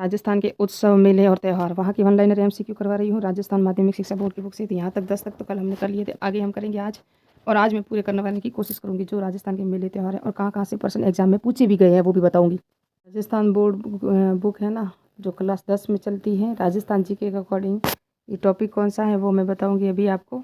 राजस्थान के उत्सव, मेले और त्यौहार, वहाँ की ऑनलाइन एमसीक्यू करवा रही हूँ। राजस्थान माध्यमिक शिक्षा बोर्ड की बुक से थी, यहाँ तक 10 तक तो कल हमने कर लिए थे, आगे हम करेंगे आज। और आज मैं पूरे करने की कोशिश करूँगी जो राजस्थान के मेले त्यौहार है और कहाँ से पर्सन एग्जाम में पूछे भी गए हैं वो भी बताऊँगी। राजस्थान बोर्ड बुक है ना, जो क्लास 10 में चलती है, राजस्थान जी के अकॉर्डिंग ये टॉपिक कौन सा है वो मैं बताऊँगी अभी आपको।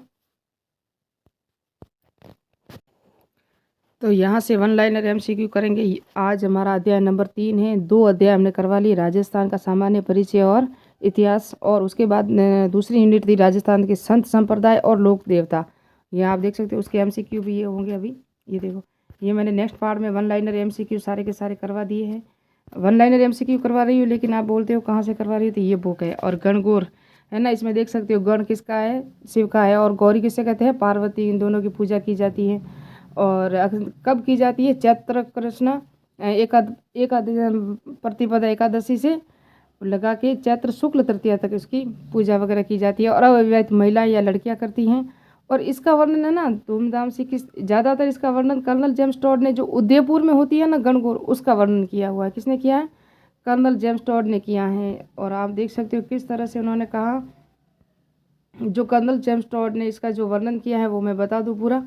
तो यहाँ से वन लाइनर एमसीक्यू करेंगे। आज हमारा अध्याय नंबर 3 है। 2 अध्याय हमने करवा ली, राजस्थान का सामान्य परिचय और इतिहास, और उसके बाद दूसरी यूनिट थी राजस्थान के संत संप्रदाय और लोक देवता। यहाँ आप देख सकते हो उसके एमसीक्यू भी ये होंगे। अभी ये देखो, ये मैंने नेक्स्ट पार्ट में वन लाइनर एमसीक्यू सारे के सारे करवा दिए हैं। वन लाइनर एमसीक्यू करवा रही हूँ, लेकिन आप बोलते हो कहाँ से करवा रही हो, तो ये बुक है। और गणगौर है ना, इसमें देख सकते हो गण किसका है, शिव का है, और गौरी किसे कहते हैं, पार्वती। इन दोनों की पूजा की जाती है। और कब की जाती है, चैत्र कृष्ण प्रतिपदा एकादशी से लगा के चैत्र शुक्ल तृतीया तक इसकी पूजा वगैरह की जाती है, और अविवाहित महिलाएं या लड़कियां करती हैं। और इसका वर्णन है ना धूमधाम से, किस ज़्यादातर इसका वर्णन कर्नल जेम्स टॉड ने, जो उदयपुर में होती है ना गणगौर, उसका वर्णन किया हुआ है। किसने किया है, कर्नल जेम्स टॉड ने किया है। और आप देख सकते हो किस तरह से उन्होंने कहा, जो कर्नल जेम्स टॉड ने इसका जो वर्णन किया है वो मैं बता दूँ पूरा।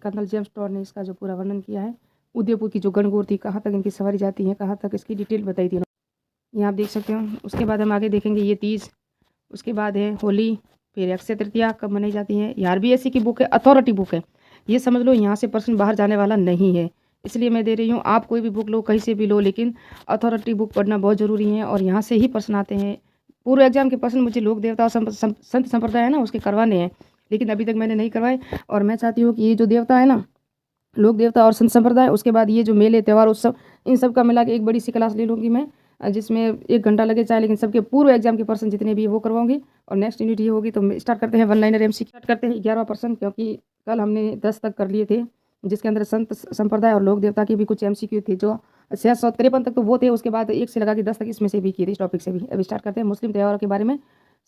कर्नल जेम्स टॉड ने इसका जो पूरा वर्णन किया है, उदयपुर की जो गणगौर थी, कहाँ तक इनकी सवारी जाती है, कहाँ तक इसकी डिटेल बताई थी, यहाँ आप देख सकते हो। उसके बाद हम आगे देखेंगे ये तीज, उसके बाद है होली, फिर अक्षय तृतीया कब मनाई जाती है। ये आरबीएसई की बुक है, अथॉरिटी बुक है, ये समझ लो यहाँ से प्रश्न बाहर जाने वाला नहीं है, इसलिए मैं दे रही हूँ। आप कोई भी बुक लो, कहीं से भी लो, लेकिन अथॉरिटी बुक पढ़ना बहुत ज़रूरी है, और यहाँ से ही प्रश्न आते हैं। पूर्व एग्जाम के प्रश्न मुझे लोक देवता और संत संप्रदाय है ना उसके करवाने हैं, लेकिन अभी तक मैंने नहीं करवाए। और मैं चाहती हूँ कि ये जो देवता है ना, लोक देवता और संत संप्रदाय, उसके बाद ये जो मेले त्यौहार उत्सव, इन सब का मिला के एक बड़ी सी क्लास ले लूँगी मैं, जिसमें 1 घंटा लगे चाहे, लेकिन सबके पूर्व एग्जाम के पर्सन जितने भी वो करवाऊंगी। और नेक्स्ट यूनिट ये होगी। तो स्टार्ट करते हैं वन लाइनर एमसीक्यू, स्टार्ट करते हैं 11वां पर्सन, क्योंकि कल हमने 10 तक कर लिए थे, जिसके अंदर संत संप्रदाय और लोक देवता की भी कुछ एमसीक्यू थे, जो 653 तक तो वो थे, उसके बाद 1 से लगा के 10 तक इसमें से भी किए थे, इस टॉपिक से भी। अभी स्टार्ट करते हैं मुस्लिम त्यौहारों के बारे में।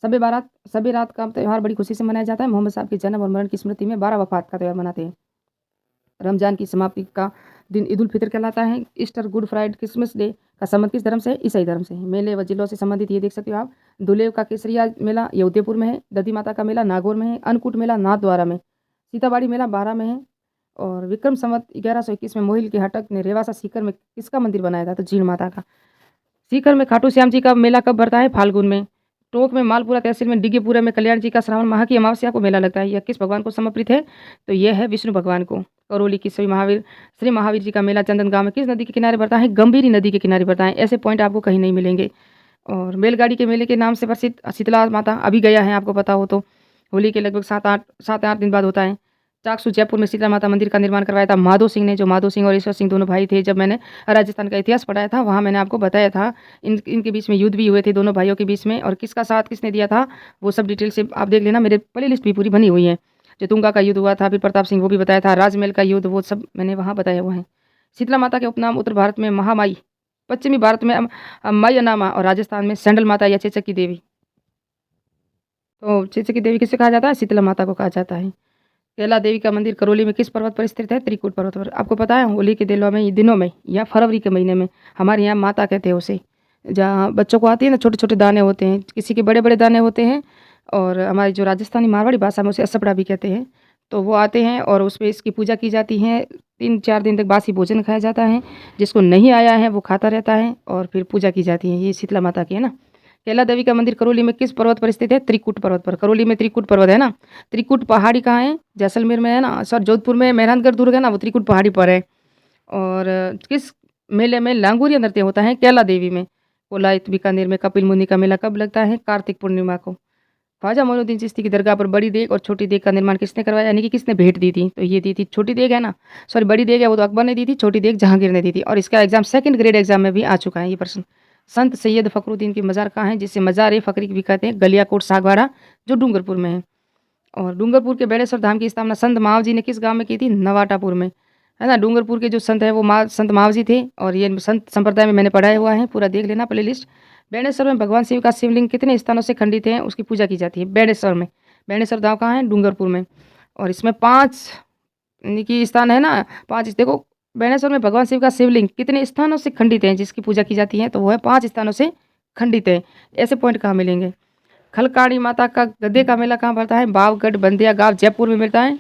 शबे रात का त्यौहार बड़ी खुशी से मनाया जाता है। मोहम्मद साहब के जन्म और मरण की स्मृति में 12 वफात का त्यौहार मनाते हैं। रमजान की समाप्ति का दिन ईद उल फितर कहलाता है। Easter, good Friday, Christmas day का संबंध किस धर्म से है, ईसाई धर्म से है। मेले व जिलों से संबंधित ये देख सकते हो आप। दुलेव का केसरिया मेला ये उदयपुर में है। दधी माता का मेला नागौर में है। अन्नकूट मेला नाथद्वारा में। सीताबाड़ी मेला बारा में है। और विक्रम संवत 1121 में मोहिल के हटक ने रेवासा सीकर में किसका मंदिर बनाया था, तो जीण माता का। सीकर में खाटू श्याम जी का मेला कब भरता है, फाल्गुन में। टोंक में मालपुरा तहसील में डिगेपुरा में कल्याण जी का श्रावण माह की अमावस्या को मेला लगता है। यह किस भगवान को समर्पित है, तो यह है विष्णु भगवान को। करौली की श्री महावीर जी का मेला चंदन गांव में किस नदी के किनारे पड़ता है, गंभीरी नदी के किनारे पड़ता है। ऐसे पॉइंट आपको कहीं नहीं मिलेंगे। और बैलगाड़ी के मेले के नाम से प्रसिद्ध शीतला माता अभी गया है, आपको पता हो तो। होली के लगभग 7-8 दिन बाद होता है। चाकसू जयपुर में शीतला माता मंदिर का निर्माण करवाया था माधो सिंह ने, जो माधो सिंह और ईश्वर सिंह दोनों भाई थे। जब मैंने राजस्थान का इतिहास पढ़ाया था वहाँ मैंने आपको बताया था, इनके बीच में युद्ध भी हुए थे दोनों भाइयों के बीच में, और किसका साथ किसने दिया था वो सब डिटेल से आप देख लेना, मेरे प्ले लिस्ट भी पूरी बनी हुई है। जो तुंगा का युद्ध हुआ था, फिर प्रताप सिंह वो भी बताया था, राजमहल का युद्ध, वो सब मैंने वहाँ बताया हुआ है। शीतला माता के उपनाम उत्तर भारत में महामाई, पश्चिमी भारत में माई अनामा, और राजस्थान में सैंडल माता या चेचक की देवी। तो चेचक की देवी किसे कहा जाता है, शीतला माता को कहा जाता है। कैला देवी का मंदिर करौली में किस पर्वत पर स्थित है, त्रिकूट पर्वत पर। आपको पता है होली के दिनों में या फरवरी के महीने में, हमारे यहाँ माता कहते हैं उसे, जहाँ बच्चों को आती है ना छोटे छोटे दाने होते हैं, किसी के बड़े बड़े दाने होते हैं, और हमारी जो राजस्थानी मारवाड़ी भाषा में उसे असपड़ा भी कहते हैं। तो वो आते हैं और उसमें इसकी पूजा की जाती है। 3-4 दिन तक बासी भोजन खाया जाता है, जिसको नहीं आया है वो खाता रहता है, और फिर पूजा की जाती है। ये शीतला माता की है ना। कैला देवी का मंदिर करौली में किस पर्वत पर स्थित है, त्रिकूट पर्वत पर। करौली में त्रिकूट पर्वत है ना। त्रिकूट पहाड़ी कहाँ है, जैसलमेर में है ना, सर जोधपुर में मेहरानगढ़ दुर्ग है ना, वो त्रिकूट पहाड़ी पर है। और किस मेले में लांगुरिया नृत्य होता है, कैला देवी में। कोलायत बीकानेर में कपिल मुनि का मेला कब लगता है, कार्तिक पूर्णिमा को। ख्वाजा मोइनुद्दीन चिश्ती की दरगाह पर बड़ी देग और छोटी देग का निर्माण किसने करवाया, यानी कि किसने भेंट दी थी, तो ये दी थी छोटी देग है ना, सॉरी बड़ी देग है वो तो अकबर ने दी थी, छोटी देग जहांगीर ने दी थी। और इसका एग्जाम 2nd ग्रेड एग्जाम में भी आ चुका है ये प्रश्न। संत सैयद फखरुद्दीन की मज़ार कहाँ है, जिसे मज़ार ए फ़करी भी कहते हैं, गलियाकोट सागवाड़ा, जो डूंगरपुर में है। और डूंगरपुर के बेड़ेश्वर धाम की स्थापना संत महाव जी ने किस गांव में की थी, नवाटापुर में, है ना। डूंगरपुर के जो संत है वो संत महाव जी थे, और ये संत संप्रदाय में मैंने पढ़ाया हुआ है, पूरा देख लेना प्ले लिस्ट। बेणेश्वर में भगवान शिव का शिवलिंग कितने स्थानों से खंडित है, उसकी पूजा की जाती है बेणेश्वर में। बेणेश्वर धाम कहाँ है, डूंगरपुर में। और इसमें 5 यानी कि स्थान है ना, 5 देखो। बेणेश्वर में भगवान शिव का शिवलिंग कितने स्थानों से खंडित है जिसकी पूजा की जाती है, तो वो है 5 स्थानों से खंडित है। ऐसे पॉइंट कहाँ मिलेंगे? खलकाणी माता का गद्दे का मेला कहाँ पड़ता है? बावगढ़ बंदिया गांव जयपुर में मिलता है।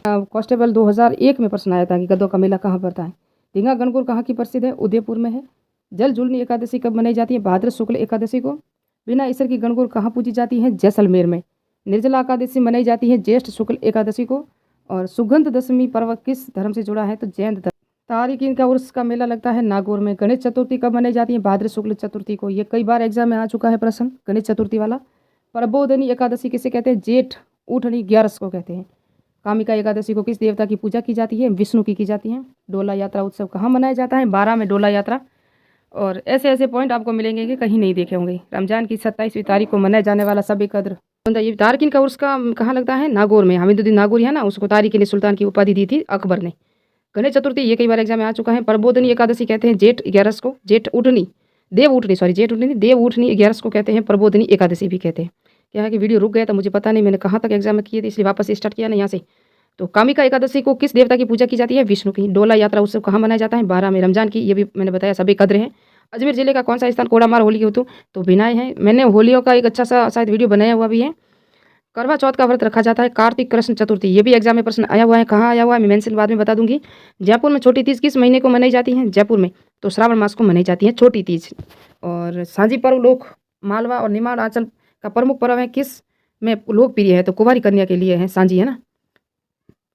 कांस्टेबल 2001 में प्रश्न आया था कि गद्दों का मेला कहाँ पड़ता है। ढींगा गणगौर कहाँ की प्रसिद्ध है? उदयपुर में है। जल जुलनी एकादशी कब मनाई जाती है? भाद्र शुक्ल एकादशी को। बिना ईश्वर की गणगौर कहाँ पूजी जाती है? जैसलमेर में। निर्जला एकादशी मनाई जाती है ज्येष्ठ शुक्ल एकादशी को। और सुगंध दशमी पर्व किस धर्म से जुड़ा है? तो जैन धर्म। तारिकीन का उर्स का मेला लगता है नागौर में। गणेश चतुर्थी कब मनाई जाती है? भाद्र शुक्ल चतुर्थी को। ये कई बार एग्जाम में आ चुका है प्रश्न, गणेश चतुर्थी वाला। प्रबोधनी एकादशी किसे कहते हैं? जेठ ऊठनी 11 को कहते हैं। कामिका एकादशी को किस देवता की पूजा की जाती है? विष्णु की जाती है। डोला यात्रा उत्सव कहाँ मनाया जाता है? 12 में डोला यात्रा। और ऐसे ऐसे पॉइंट आपको मिलेंगे कि कहीं नहीं देखे होंगे। रमजान की 27वीं तारीख को मनाया जाने वाला सब कद्र। ये तारकिन का उर्स का कहाँ लगता है? नागौर में। हमीदुद्दीन नागौरी है ना, उसको तारिकिन सुल्तान की उपाधि दी थी अकबर ने। गणेश चतुर्थी ये कई बार एग्जाम में आ चुका है। प्रबोधनी एकादशी कहते हैं जेठ 11 को। जेठ उठनी देव उठनी सॉरी जेठ उठनी देव उठनी 11 को कहते हैं। प्रबोधनी एकादशी भी कहते हैं। क्या है कि वीडियो रुक गया था, मुझे पता नहीं मैंने कहाँ तक एग्जाम में किए थे, इसलिए वापस स्टार्ट किया ना यहाँ से। तो कामिका एकादशी को किस देवता की पूजा की जाती है? विष्णु की। डोला यात्रा उत्सव कहाँ मनाया जाता है? 12 में। रमजान की ये भी मैंने बताया सभी कद्र हैं। अजमेर जिले का कौन सा स्थान कोड़ामार होली के हेतु तो भिनाए हैं? मैंने होलियों का एक अच्छा सा शायद वीडियो बनाया हुआ भी है। करवा चौथ का व्रत रखा जाता है। कार्तिक कृष्ण चतुर्थी ये भी एग्जाम में प्रश्न आया हुआ है। कहाँ आया हुआ है मैं मेंशन बाद में बता दूंगी। जयपुर में छोटी तीज किस महीने को मनाई जाती है? जयपुर में तो श्रावण मास को मनाई जाती है छोटी तीज। और सांझी पर्व लोक मालवा और निमाड़ आंचल का प्रमुख पर्व है, किस में लोकप्रिय है? तो कुंवारी कन्या के लिए है सांझी, है ना।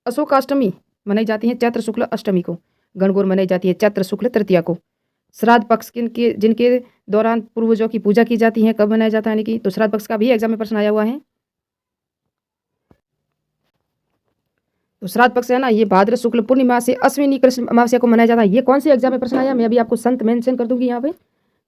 अशोकाष्टमी मनाई जाती है चैत्र शुक्ल अष्टमी को। गणगौर मनाई जाती है चैत्र शुक्ल तृतीया को। श्राद्ध पक्ष जिनके दौरान पूर्वजों की पूजा की जाती है कब मनाया जाता है? यानी कि तो श्राद्ध पक्ष का भी एग्जाम में प्रश्न आया हुआ है। तो श्राद्ध पक्ष है ना, ये भाद्र शुक्ल पूर्णिमा से अश्विनी कृष्ण अमावस्या को मनाया जाता है। ये कौन से एग्जाम में प्रश्न आया मैं अभी आपको संत मेंशन कर दूंगी यहाँ पे।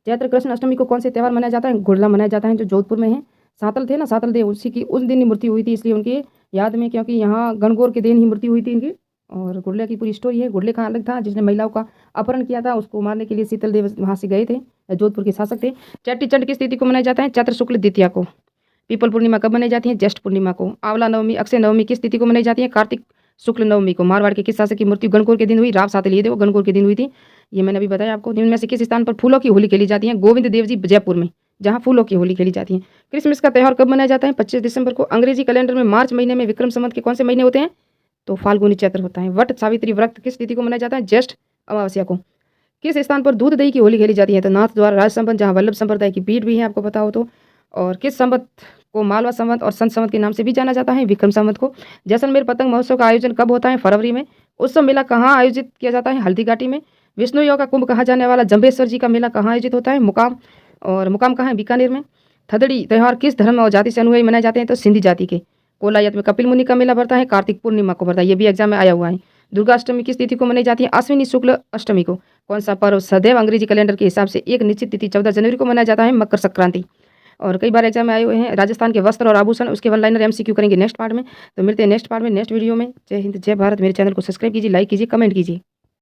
चैत्र कृष्ण अष्टमी को कौन से त्यौहार मनाया जाता है? गुड़ला मनाया जाता है, जो जोधपुर में है। सातल थे ना, सातल देव, उसी की उस दिन ही मृत्यु हुई थी, इसलिए उनकी याद में, क्योंकि यहाँ गणगौर के दिन ही मृत्यु हुई थी इनकी। और गुड़ले की पूरी स्टोरी है। गुड़ले का अलग था, जिसने महिलाओं का अपहरण किया था, उसको मारने के लिए शीतल देव वहाँ से गए थे, जोधपुर के शासक थे। चेट्टी चंड किस तिथि को मनाया जाता है? चैत्र शुक्ल द्वितीया को। पीपल पूर्णिमा कब मनाई जाती है? ज्येष्ठ पूर्णिमा को। आंवला नवमी अक्षय नवमी किस तिथि को मनाई जाती है? कार्तिक शुक्ल नवमी को। मारवाड़ के किस शासक की मृत्यु गणगौर के दिन हुई? राव सातल ये वो गणगौर के दिन हुई थी। ये मैंने अभी बताया आपको। निम्न में से किस स्थान पर फूलों की होली खेली जाती है? गोविंद देव जी जयपुर में, जहाँ फूलों की होली खेली जाती है। क्रिसमस का त्यौहार कब मनाया जाता है? 25 दिसंबर को। अंग्रेजी कैलेंडर में मार्च महीने में विक्रम संवत के कौन से महीने होते हैं? तो फाल्गुनी चैत्र होता है। वट सावित्री व्रत किस तिथि को मनाया जाता है? ज्येष्ठ अमावस्या को। किस स्थान पर दूध दही की होली खेली जाती है? तो नाथ द्वारा राज संबंध, जहाँ वल्लभ संप्रदाय की पीठ भी है, आपको पता हो तो। और किस संवत को मालवा संवत और संत संवत के नाम से भी जाना जाता है? विक्रम संवत को। जैसलमेर पतंग महोत्सव का आयोजन कब होता है? फरवरी में। उत्सव मेला कहाँ आयोजित किया जाता है? हल्दी घाटी में। विष्णु योग का कुंभ कहा जाने वाला जंबेश्वर जी का मेला कहाँ आयोजित होता है? मुकाम। और मुकाम कहाँ है? बीकानेर में। थदड़ी त्यौहार किस धर्म और जाति से अनुयायी मनाए जाते हैं? तो सिंधी जाति के। कोलायत में कपिल मुनि का मेला बढ़ता है कार्तिक पूर्णिमा को बढ़ता है, ये भी एग्जाम में आया हुआ है। दुर्गाष्टमी किस तिथि को मनाई जाती है? अश्विनी शुक्ल अष्टमी को। कौन सा पर्व सदैव अंग्रेजी कैलेंडर के हिसाब से एक निश्चित तिथि 14 जनवरी को मनाया जाता है? मकर संक्रांति। और कई बार एग्जाम में आए हुए हैं। राजस्थान के वस्त्र और आभूषण, उसके वन लाइनर एमसीक्यू करेंगे नेक्स्ट पार्ट में। तो मिलते हैं नेक्स्ट पार्ट में नेक्स्ट वीडियो में। जय हिंद जय भारत। मेरे चैनल को सब्सक्राइब कीजिए, लाइक कीजिए, कमेंट कीजिए।